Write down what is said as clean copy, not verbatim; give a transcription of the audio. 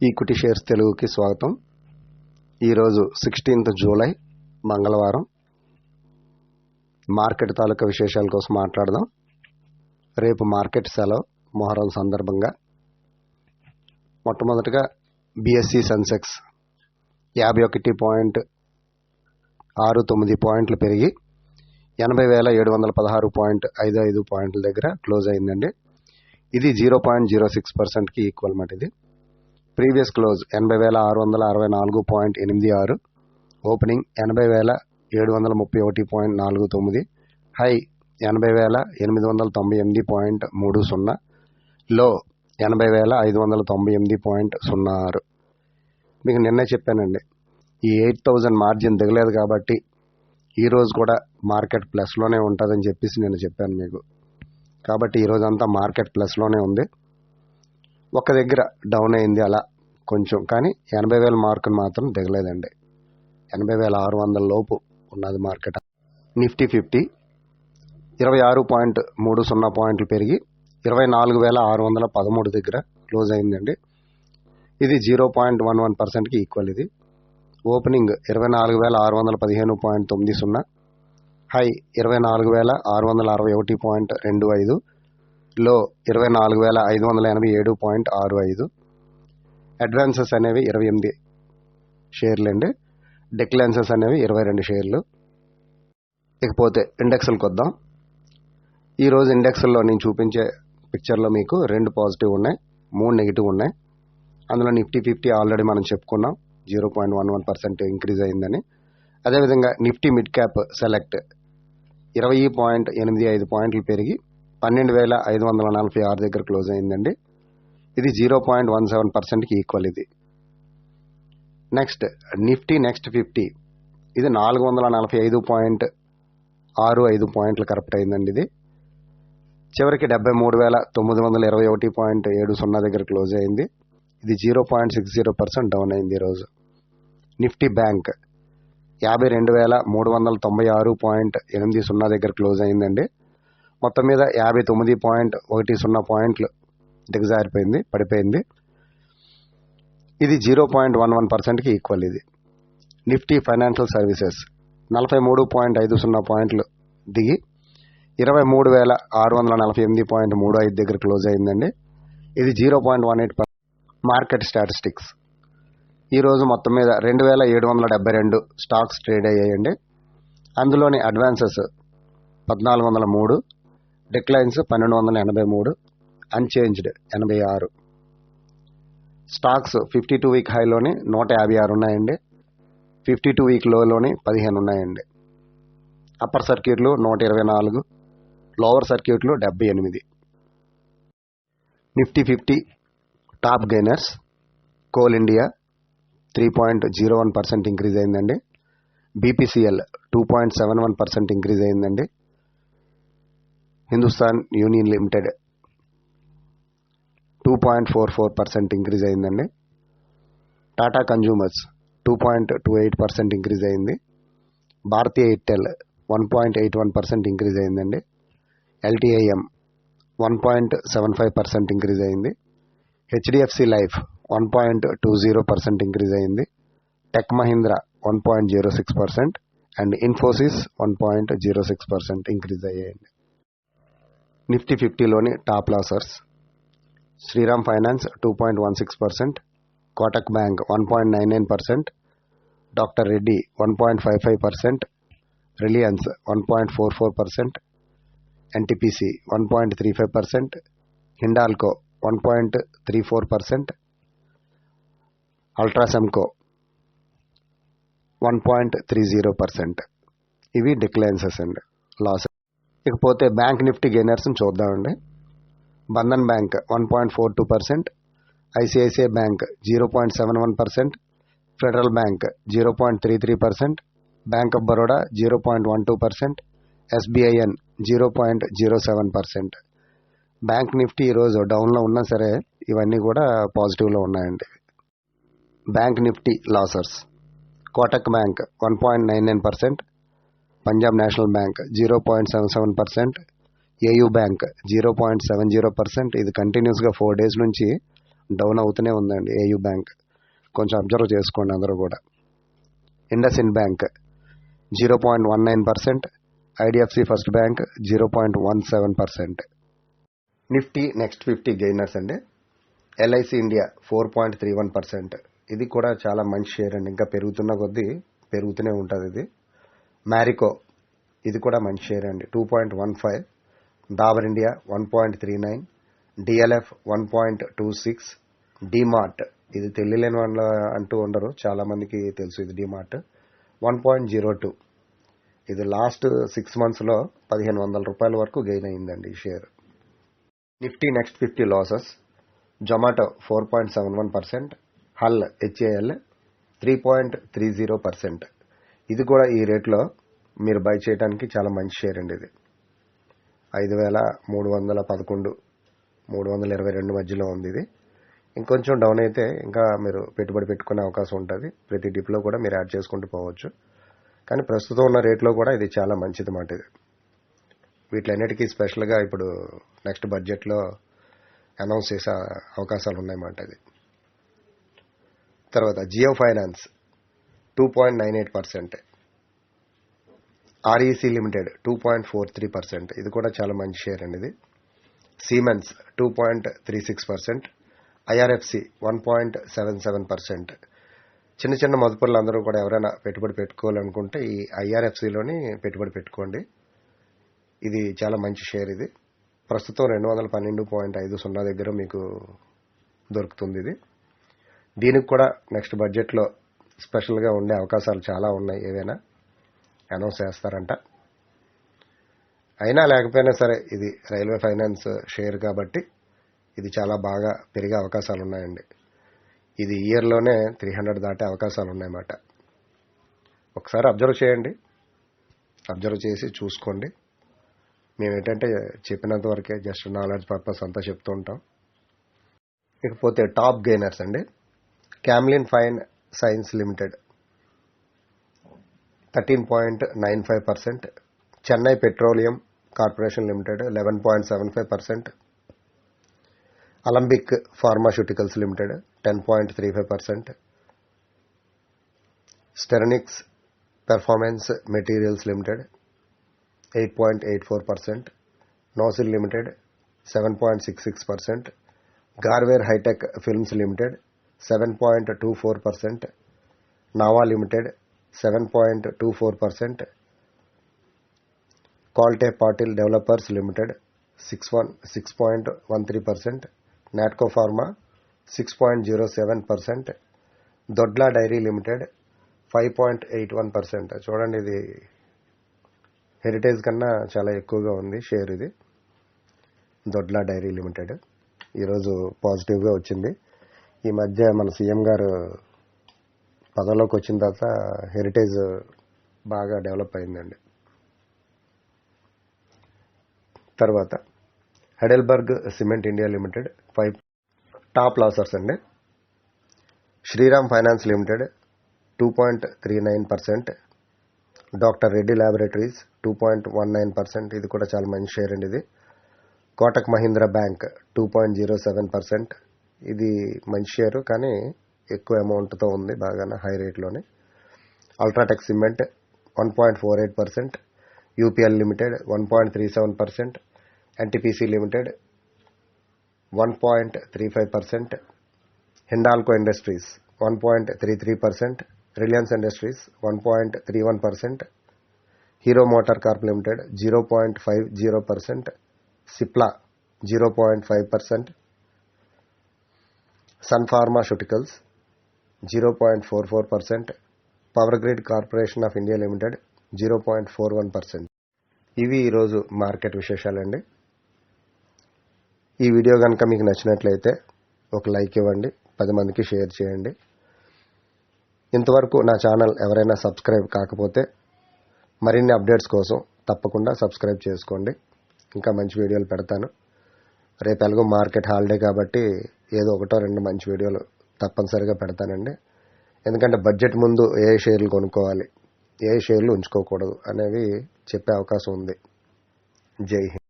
Equity shares తెలుగుకి స్వాగతం. ఈరోజు 16th జూలై మంగళవారం. మార్కెట్ తాలూకా విశేషాల కోసం మాట్లాడదాం. రేపు మార్కెట్ సెలవు మొహరం సందర్భంగా. మొట్టమొదటిగా బిఎస్సి సెన్సెక్స్ 51.69 పాయింట్లు పెరిగి 80,716.55 పాయింట్ల దగ్గర క్లోజ్ అయిందండి. ఇది 0.06%కి ఈక్వల్ మాట. ఇది ప్రీవియస్ క్లోజ్ 80,664.86, ఓపెనింగ్ 80,731.49, హై 80,898.30, లో 80,598.06. మీకు నిన్నే చెప్పానండి, ఈ 8,000 మార్జిన్ దిగలేదు కాబట్టి ఈరోజు కూడా మార్కెట్ ప్లస్లోనే ఉంటుందని చెప్పేసి నేను చెప్పాను మీకు. కాబట్టి ఈరోజంతా మార్కెట్ ప్లస్లోనే ఉంది. ఒక దగ్గర డౌన్ అయింది అలా కొంచెం, కానీ 80,000 మార్కును మాత్రం దిగలేదండి. 80,600 లోపు ఉన్నది మార్కెట్. నిఫ్టీ 50 26.30 పాయింట్లు పెరిగి 24,613 దగ్గర క్లోజ్ అయిందండి. ఇది 0.11%కి ఈక్వల్. ఇది ఓపెనింగ్ 24,615.90, హై 24,661.25, లో 24,587.65. అడ్వాన్సెస్ అనేవి 28 షేర్లు అండి. డిక్లైన్సెస్ అనేవి 22 షేర్లు. ఇకపోతే ఇండెక్స్లకు వద్దాం. ఈరోజు ఇండెక్స్లో నేను చూపించే పిక్చర్లో మీకు 2 పాజిటివ్ ఉన్నాయి, 3 నెగిటివ్ ఉన్నాయి. అందులో నిఫ్టీ 50 ఆల్రెడీ మనం చెప్పుకున్నాం, 0.11% ఇంక్రీజ్ అయిందని. అదేవిధంగా నిఫ్టీ మిడ్ క్యాప్ సెలెక్ట్ 20.85 పాయింట్లు పెరిగి 12,546 దగ్గర క్లోజ్ అయిందండి. ఇది 0.17%కి ఈక్వల్. ఇది నెక్స్ట్ నిఫ్టీ నెక్స్ట్ 50, ఇది 445.65 పాయింట్లు కరెక్ట్ అయిందండి. ఇది చివరికి 73,921.70 దగ్గర క్లోజ్ అయింది. ఇది 0.60% డౌన్ అయింది ఈరోజు. నిఫ్టీ బ్యాంక్ 52,396.80 దగ్గర క్లోజ్ అయిందండి. మొత్తం మీద 59.10 పాయింట్లు దిగజారిపోయింది, పడిపోయింది. ఇది 0.11%కి ఈక్వల్. ఇది నిఫ్టీ ఫైనాన్షియల్ సర్వీసెస్ 43.50 పాయింట్లు దిగి 23,648.35 దగ్గర క్లోజ్ అయిందండి. ఇది 0.18%. మార్కెట్ స్టాటిస్టిక్స్ ఈరోజు మొత్తం మీద 2,772 స్టాక్స్ ట్రేడ్ అయ్యాయండి. అందులోని advances 1,403, declines 1,283, unchanged 86. Stocks 52 week హైలోని 156 ఉన్నాయండి. 52 వీక్ లోలోని 15 ఉన్నాయండి. అప్పర్ సర్క్యూట్లు 124, లోవర్ సర్క్యూట్లు 78. Nifty 50 top gainers. Coal India 3.01% increase అయిందండి. బీపీసీఎల్ 2.71% ఇంక్రీజ్ అయిందండి. హిందుస్థాన్ యూనియన్ లిమిటెడ్ 2.44% ఇంక్రీజ్ అయిందండి. టాటా కన్జ్యూమర్స్ 2.28% ఇంక్రీజ్ అయింది. భారతీయ ఎయిర్టెల్ 1.81% ఇంక్రీజ్ అయిందండి. ఎల్టీఐఎం 1.75% ఇంక్రీజ్ అయింది. హెచ్డిఎఫ్సి లైఫ్ 1.20% ఇంక్రీజ్ అయింది. Tech Mahindra 1.06% and Infosys 1.06% increase అయ్యాయండి. నిఫ్టీ 50లోని top losers: Shriram finance 2.16%, Kotak bank 1.99%, doctor Reddy 1.55%, Reliance 1.44%, NTPC 1.35%, Hindalco 1.34%, UltraCemco 1.30%. ఇవి డిక్లైన్సెస్ అండి, లాసెస్. ఇకపోతే బ్యాంక్ నిఫ్టీ గెయినర్స్ని చూద్దామండి. Bandhan Bank 1.42%, ICICI Bank 0.71%, Federal Bank 0.33%, Bank of Baroda 0.12%, SBIN 0.07%. Bank Nifty ఈరోజు డౌన్లో ఉన్నా సరే ఇవన్నీ కూడా పాజిటివ్లో ఉన్నాయండి. Bank Nifty losers: Kotak bank 1.99%, Punjab National Bank 0.77%, AU Bank 0.70%. ఇది కంటిన్యూస్గా 4 days నుంచి డౌన్ అవుతూనే ఉందండి ఏయూ బ్యాంక్. కొంచెం అబ్జర్వ్ చేసుకోండి అందరూ కూడా. IndusInd Bank 0.19%, IDFC First Bank 0.17%. Nifty Next 50 gainers అండి. LIC India 4.31%. ఇది కూడా చాలా మంచి షేర్ అండి, ఇంకా పెరుగుతున్న కొద్దీ పెరుగుతూనే ఉంటుంది ఇది. మ్యారికో ఇది కూడా మంచి షేర్ అండి, 2.15. డాబర్ ఇండియా 1.39, డిఎల్ఎఫ్ 1.26, డిమార్ట్ ఇది తెలియలేని వాళ్ళ అంటూ ఉండరు, చాలా మందికి తెలుసు ఇది. డిమార్ట్ 1.02. ఇది లాస్ట్ 6 monthsలో 1500 రూపాయల వరకు గెయిన్ అయిందండి ఈ share. Nifty Next 50 losses. Zomato 4.71%, హల్ హెచ్ఏఎల్ 3.30%. ఇది కూడా ఈ రేట్లో మీరు బై చేయడానికి చాలా మంచి షేర్ అండి. ఇది 5311, 322 మధ్యలో ఉంది ఇది. ఇంకొంచెం డౌన్ అయితే ఇంకా మీరు పెట్టుబడి పెట్టుకునే అవకాశం ఉంటుంది. ప్రతి డిప్లో కూడా మీరు యాడ్ చేసుకుంటూ పోవచ్చు. కానీ ప్రస్తుతం ఉన్న రేట్లో కూడా ఇది చాలా మంచిది మాట. ఇది వీటిలన్నిటికీ స్పెషల్గా ఇప్పుడు నెక్స్ట్ బడ్జెట్లో అనౌన్స్ చేసే అవకాశాలు ఉన్నాయన్నమాట. ఇది తర్వాత జియో ఫైనాన్స్ 2.98%, ఆర్ఈసీ లిమిటెడ్ 2.43%. ఇది కూడా చాలా మంచి షేర్ అండి. ఇది సిమెన్స్ 2.36%, ఐఆర్ఎఫ్సి 1.77%. చిన్న చిన్న మదుపర్లు అందరూ కూడా ఎవరైనా పెట్టుబడి పెట్టుకోవాలనుకుంటే ఈ ఐఆర్ఎఫ్సిలోని పెట్టుబడి పెట్టుకోండి. ఇది చాలా మంచి షేర్. ఇది ప్రస్తుతం 212.50 దగ్గర మీకు దొరుకుతుంది. ఇది దీనికి కూడా నెక్స్ట్ బడ్జెట్లో స్పెషల్గా ఉండే అవకాశాలు చాలా ఉన్నాయి. ఏవైనా అనౌన్స్ చేస్తారంట. అయినా లేకపోయినా సరే ఇది రైల్వే ఫైనాన్స్ షేర్ కాబట్టి ఇది చాలా బాగా పెరిగే అవకాశాలు ఉన్నాయండి. ఇది ఇయర్లోనే 300 దాటే అవకాశాలు ఉన్నాయన్నమాట. ఒకసారి అబ్జర్వ్ చేయండి, అబ్జర్వ్ చేసి చూసుకోండి. మేము ఏంటంటే చెప్పినంత వరకే జస్ట్ నాలెడ్జ్ పర్పస్ అంతా చెప్తూ ఉంటాం. ఇకపోతే టాప్ గెయినర్స్ అండి. Camlin fine science limited 13.95%, Chennai petroleum corporation limited 11.75%, Alembic pharmaceuticals limited 10.35%, స్టెరనిక్స్ performance materials limited 8.84%, NOCIL limited 7.66%, గార్వేర్ hitech films limited 7.24%, నావా limited 7.24%, కాల్టే Patil developers limited 6.13%, Natco pharma 6.07%, Dodla dairy limited 5.81%. చూడండి, ఇది హెరిటేజ్ కన్నా చాలా ఎక్కువగా ఉంది షేర్. ఇది దొడ్లా డైరీ లిమిటెడ్ ఈరోజు పాజిటివ్గా వచ్చింది. ఈ మధ్య మన సీఎం గారు పదవిలోకి వచ్చిన తర్వాత హెరిటేజ్ బాగా డెవలప్ అయిందండి. తర్వాత Heidelberg Cement India Limited 5. Top losers అండి. Shriram Finance Limited 2.39%, doctor Reddy Laboratories 2.19%. ఇది కూడా చాలా మంచి షేర్ అండి. ఇది కోటక్ మహీంద్రా బ్యాంక్ 2.07%. ఇది మంచి షేరు, కానీ ఎక్కువ అమౌంట్తో ఉంది, బాగానే హై రేట్లోనే. UltraTech Cement 1.48%, UPL Limited 1.37%, NTPC Limited 1.35%, Hindalco Industries 1.33%, Reliance Industries 1.31%, Hero MotoCorp Limited 0.50%, Cipla 0.5%, Sun Pharmaceuticals 0.44%, Power Grid Corporation of India Limited 0.41%. ఇవి ఈరోజు మార్కెట్ విశేషాలండి. ఈ వీడియో కనుక మీకు నచ్చినట్లయితే ఒక లైక్ ఇవ్వండి, 10 మందికి షేర్ చేయండి. ఇంతవరకు నా ఛానల్ ఎవరైనా సబ్స్క్రైబ్ కాకపోతే మరిన్ని అప్డేట్స్ కోసం తప్పకుండా సబ్స్క్రైబ్ చేసుకోండి. ఇంకా మంచి వీడియోలు పెడతాను. రేపు ఎలాగో మార్కెట్ హాలిడే కాబట్టి ఏదో 1-2 మంచి వీడియోలు తప్పనిసరిగా పెడతానండి. ఎందుకంటే బడ్జెట్ ముందు ఏ షేర్లు కొనుక్కోవాలి, ఏ షేర్లు ఉంచుకోకూడదు అనేవి చెప్పే అవకాశం ఉంది. జై హింద్.